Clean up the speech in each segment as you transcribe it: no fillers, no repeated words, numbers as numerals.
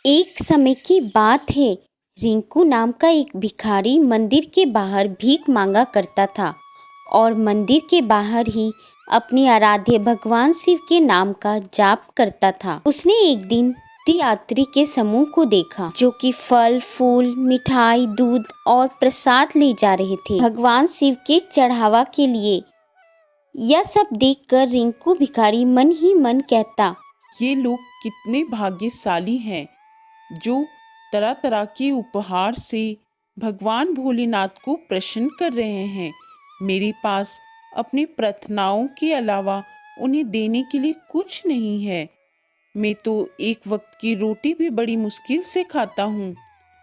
एक समय की बात है। रिंकू नाम का एक भिखारी मंदिर के बाहर भीख मांगा करता था और मंदिर के बाहर ही अपने आराध्य भगवान शिव के नाम का जाप करता था। उसने एक दिन यात्री के समूह को देखा जो कि फल फूल मिठाई दूध और प्रसाद ले जा रहे थे भगवान शिव के चढ़ावा के लिए। यह सब देखकर रिंकू भिखारी मन ही मन कहता, ये लोग कितने भाग्यशाली हैं जो तरह तरह के उपहार से भगवान भोलेनाथ को प्रसन्न कर रहे हैं। मेरे पास अपनी प्रार्थनाओं के अलावा उन्हें देने के लिए कुछ नहीं है। मैं तो एक वक्त की रोटी भी बड़ी मुश्किल से खाता हूँ,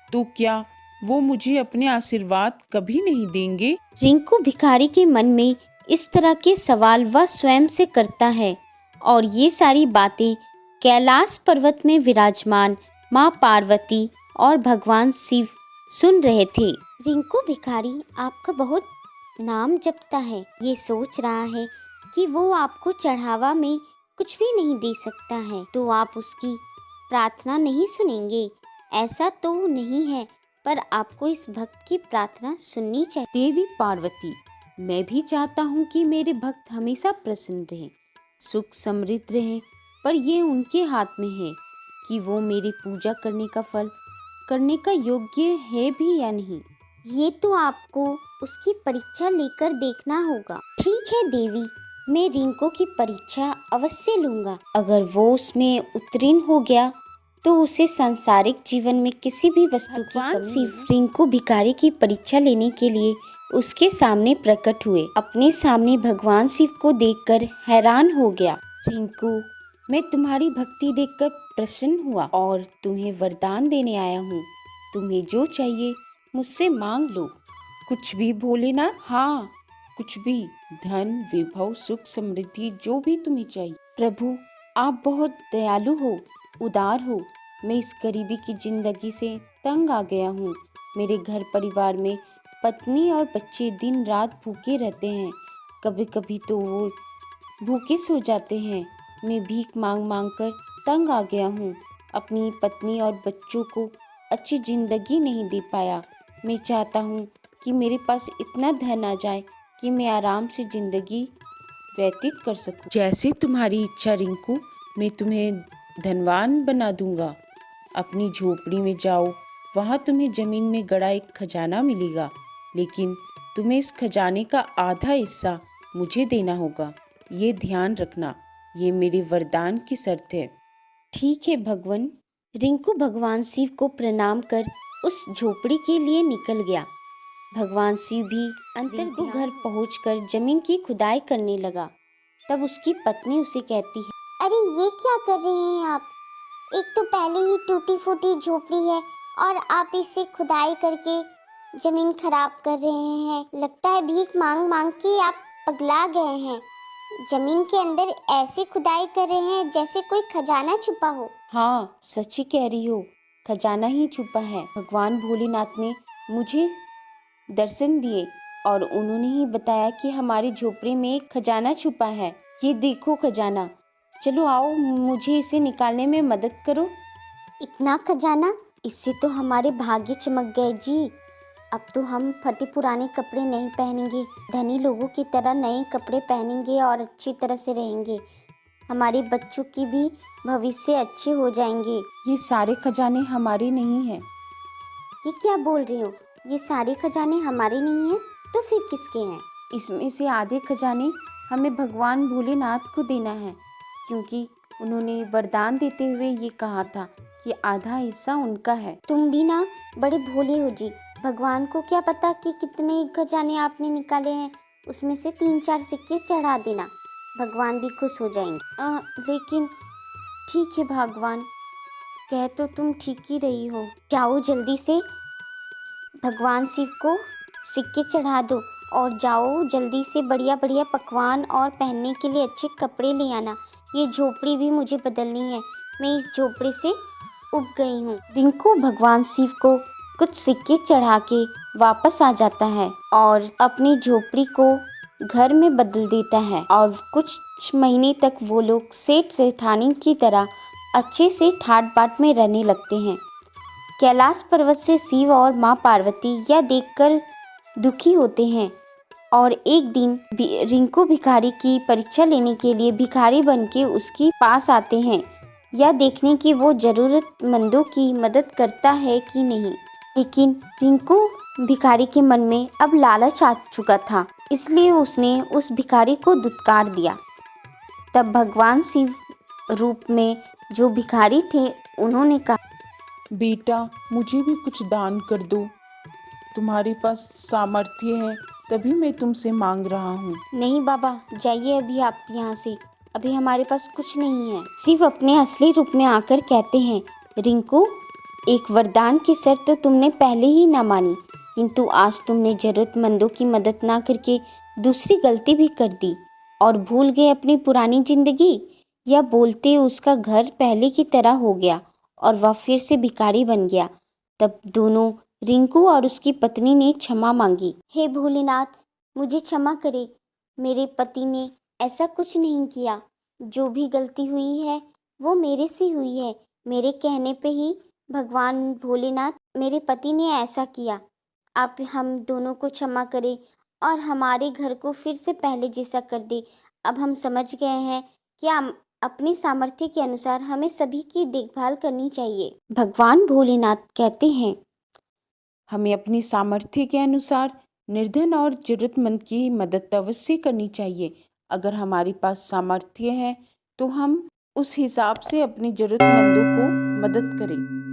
तो क्या वो मुझे अपने आशीर्वाद कभी नहीं देंगे? रिंकू भिखारी के मन में इस तरह के सवाल वह स्वयं से करता है और ये सारी बातें कैलाश पर्वत में विराजमान माँ पार्वती और भगवान शिव सुन रहे थे। रिंकू भिखारी आपका बहुत नाम जपता है, ये सोच रहा है कि वो आपको चढ़ावा में कुछ भी नहीं दे सकता है, तो आप उसकी प्रार्थना नहीं सुनेंगे। ऐसा तो नहीं है, पर आपको इस भक्त की प्रार्थना सुननी चाहिए। देवी पार्वती, मैं भी चाहता हूँ कि मेरे भक्त हमेशा प्रसन्न रहें, सुख समृद्ध रहें, पर ये उनके हाथ में है कि वो मेरी पूजा करने का फल करने का योग्य है भी या नहीं। ये तो आपको उसकी परीक्षा लेकर देखना होगा। ठीक है देवी, मैं रिंकू की परीक्षा अवश्य लूंगा। अगर वो उसमें उत्तीर्ण हो गया तो उसे सांसारिक जीवन में किसी भी वस्तु की कमी नहीं। रिंकू भिखारी की परीक्षा लेने के लिए उसके सामने प्रकट हुए। अपने सामने भगवान शिव को देखकर हैरान हो गया। रिंकू, मैं तुम्हारी भक्ति देखकर प्रसन्न हुआ और तुम्हें वरदान देने आया हूँ। तुम्हें जो चाहिए मुझसे मांग लो। कुछ भी भोलेनाथ? हाँ, कुछ भी, धन विभव सुख समृद्धि जो भी तुम्हें चाहिए। प्रभु, आप बहुत दयालु हो, उदार हो। मैं इस गरीबी की जिंदगी से तंग आ गया हूँ। मेरे घर परिवार में पत्नी और बच्चे दिन रात भूखे रहते हैं, कभी कभी तो वो भूखे सो जाते हैं। मैं भीख मांग मांग कर तंग आ गया हूँ। अपनी पत्नी और बच्चों को अच्छी जिंदगी नहीं दे पाया। मैं चाहता हूँ कि मेरे पास इतना धन आ जाए कि मैं आराम से जिंदगी व्यतीत कर सकूं। जैसे तुम्हारी इच्छा रिंकू, मैं तुम्हें धनवान बना दूंगा। अपनी झोपड़ी में जाओ, वहाँ तुम्हें जमीन में गड़ा एक खजाना मिलेगा, लेकिन तुम्हें इस खजाने का आधा हिस्सा मुझे देना होगा। ये ध्यान रखना, ये मेरे वरदान की शर्त है। ठीक है भगवान। रिंकू भगवान शिव को प्रणाम कर उस झोपड़ी के लिए निकल गया। भगवान शिव भी अंतर घर पहुंचकर जमीन की खुदाई करने लगा। तब उसकी पत्नी उसे कहती है, अरे ये क्या कर रहे हैं आप? एक तो पहले ही टूटी फूटी झोपड़ी है और आप इसे खुदाई करके जमीन खराब कर रहे हैं। लगता है भीख मांग मांग के आप पगला गए हैं। जमीन के अंदर ऐसे खुदाई कर रहे हैं जैसे कोई खजाना छुपा हो। हाँ, सच्ची कह रही हो, खजाना ही छुपा है। भगवान भोलेनाथ ने मुझे दर्शन दिए और उन्होंने ही बताया कि हमारी झोपड़ी में एक खजाना छुपा है। ये देखो खजाना, चलो आओ मुझे इसे निकालने में मदद करो। इतना खजाना? इससे तो हमारे भाग्य चमक गए जी। अब तो हम फटे पुराने कपड़े नहीं पहनेंगे, धनी लोगों की तरह नए कपड़े पहनेंगे और अच्छी तरह से रहेंगे। हमारे बच्चों की भी भविष्य अच्छे हो जाएंगे। ये सारे खजाने हमारे नहीं हैं। ये क्या बोल रहे हो? ये सारे खजाने हमारे नहीं हैं, तो फिर किसके हैं? इसमें से आधे खजाने हमें भगवान भोलेनाथ को देना है, क्योंकि उन्होंने वरदान देते हुए ये कहा था कि आधा हिस्सा उनका है। तुम भी ना बड़े भोले हो जी। भगवान को क्या पता कि कितने खजाने आपने निकाले हैं। उसमें से 3-4 सिक्के चढ़ा देना, भगवान भी खुश हो जाएंगे। लेकिन ठीक है भगवान, कह तो तुम ठीक ही रही हो। जाओ जल्दी से भगवान शिव को सिक्के चढ़ा दो और जाओ जल्दी से बढ़िया बढ़िया पकवान और पहनने के लिए अच्छे कपड़े ले आना। ये झोपड़ी भी मुझे बदलनी है, मैं इस झोपड़ी से उब गई हूँ। रिंकू भगवान शिव को कुछ सिक्के चढ़ा के वापस आ जाता है और अपनी झोपड़ी को घर में बदल देता है और कुछ महीने तक वो लोग सेठ सेठानी की तरह अच्छे से ठाट बाट में रहने लगते हैं। कैलाश पर्वत से शिव और माँ पार्वती यह देखकर दुखी होते हैं और एक दिन रिंकू भिखारी की परीक्षा लेने के लिए भिखारी बन के उसके पास आते हैं, यह देखने की वो ज़रूरतमंदों की मदद करता है कि नहीं। लेकिन रिंकू भिखारी के मन में अब लालच आ चुका था, इसलिए उसने उस भिखारी को धुतकार दिया। तब भगवान शिव रूप में जो भिखारी थे उन्होंने कहा, बेटा मुझे भी कुछ दान कर दो, तुम्हारे पास सामर्थ्य है तभी मैं तुमसे मांग रहा हूँ। नहीं बाबा, जाइए अभी आप यहाँ से, अभी हमारे पास कुछ नहीं है। शिव अपने असली रूप में आकर कहते हैं, रिंकू एक वरदान की शर्त तो तुमने पहले ही ना मानी, किंतु आज तुमने जरूरतमंदों की मदद ना करके दूसरी गलती भी कर दी और भूल गए अपनी पुरानी जिंदगी। यह बोलते उसका घर पहले की तरह हो गया और वह फिर से भिखारी बन गया। तब दोनों रिंकू और उसकी पत्नी ने क्षमा मांगी। हे भोलेनाथ, मुझे क्षमा करे, मेरे पति ने ऐसा कुछ नहीं किया। जो भी गलती हुई है वो मेरे से हुई है। मेरे कहने पे ही भगवान भोलेनाथ, मेरे पति ने ऐसा किया। आप हम दोनों को क्षमा करें और हमारे घर को फिर से पहले जैसा कर दे। अब हम समझ गए हैं कि अपनी सामर्थ्य के अनुसार हमें सभी की देखभाल करनी चाहिए। भगवान भोलेनाथ कहते हैं, हमें अपनी सामर्थ्य के अनुसार निर्धन और जरूरतमंद की मदद अवश्य करनी चाहिए। अगर हमारे पास सामर्थ्य है तो हम उस हिसाब से अपनी जरूरतमंदों को मदद करें।